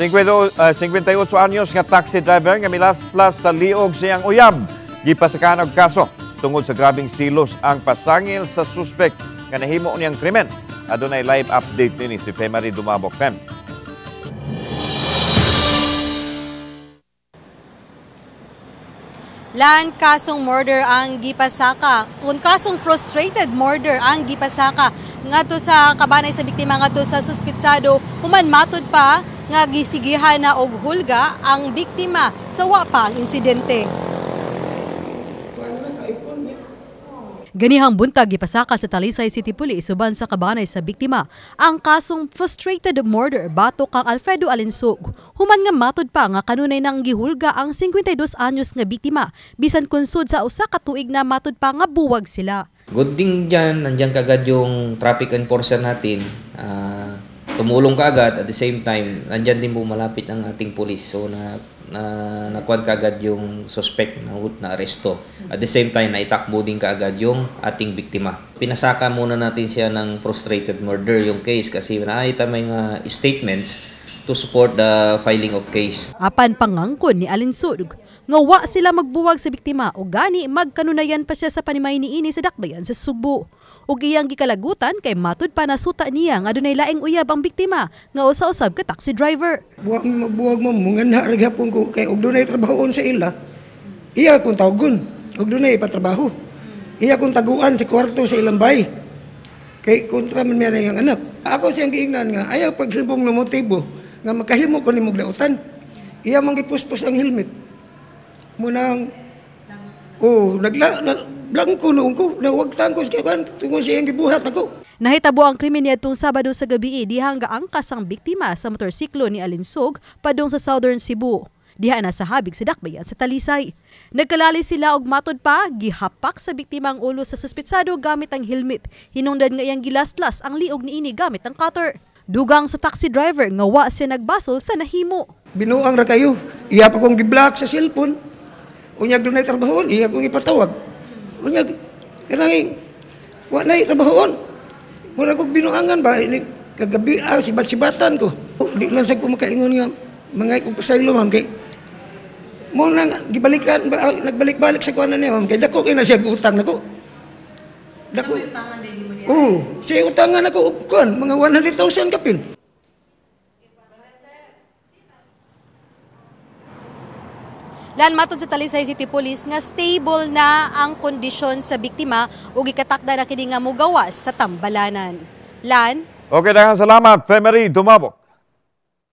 58 anyos nga taxi driver nga milaslas sa liog siyang uyab. Gipasakahan og kaso tungod sa grabing silos ang pasangil sa suspect nga nahimo niyang krimen. Adunay live update nini si Femari Dumabok. Fem. Lan kasong murder ang gipasaka. Kung kasong frustrated murder ang gipasaka ngadto sa kabanay sa biktima ngadto sa suspitsado, human matud pa nga gisigihan na og hulga ang biktima sa wa pa ang insidente. Ganihang buntag gipasaka sa Talisay City Police suban sa kabanay sa biktima ang kasong frustrated murder batok kang Alfredo Alinsug. Human nga matud pa nga kanunay nang gihulga ang 52 anyos nga biktima bisan kunsud sa usa ka tuig na matud pa nga buwag sila. Good thing dyan, nandiyan kagad yung traffic enforcer natin. Tumulong kaagad, at the same time, nandiyan din po malapit ang ating police. So, nakuha kaagad yung suspect na aresto. At the same time, naitakbo din kaagad yung ating biktima. Pinasaka muna natin siya ng frustrated murder yung case kasi nakita may statements to support the filing of case. Apan pangangkon ni Alinsug, nga wa sila magbuwag sa biktima o gani magkanunayan pa siya sa panimay niini sa dakbayan sa Subo. Ug iyang gikalagutan kay matud pa nasuta niya nga adunay laing uyab ang biktima nga usa-usab ka taxi driver. Magbuwag mo mungan rag hapon ko kay og dunay trabahoon sa ila. Iya kung tawgon, og dunay patrabaho. Iya kung taguan sa kwarto sa ilang bay. Kay kontra man niya ang anak. Ako siyang giingnan nga ayaw paghibong na motibo nga makahimo ko nimog dautan. Iya man gipuspos ang helmet. Munang Blanco noong ko, nawag tangkos kaya kan, tungkol siyang gibuhat ako. Nahitabo ang krimen niya itong Sabado sa gabi, dihang gaangkas ang biktima sa motorsiklo ni Alinsug padung sa Southern Cebu. Diha na sa habig sa dakbayan sa Talisay. Nagkalali sila og matod pa, gihapak sa biktima ang ulo sa suspitsado gamit ang helmet. Hinungdan nga iyang gilaslas ang liog niini gamit ang cutter. Dugang sa taxi driver nga wa siya nagbasol sa nahimo. Binuang ra kayo, iya pa kong giblock sa cellphone. Unyag dunay trabahoon, iya kong ipatawag. Unyag, kanang wa na trabahoon. Mura kong binuangan ba, kagabi, sibat-sibatan ko. Di lang sa ko makaingon nga, mga kong pasaylo, ma'am, kay mo nang gibalikan, nagbalik-balik sa kuwanan niya, ma'am, kay dako kayo na siya utang na ko. Dako. Siya utangan ako, mga 100,000 kapin. Lan matod sa Talisay City Police nga stable na ang kondisyon sa biktima ug gikatakda na kini nga mogawas sa tambalanan. Lan? Okay, daghang salamat, Femari Dumabok.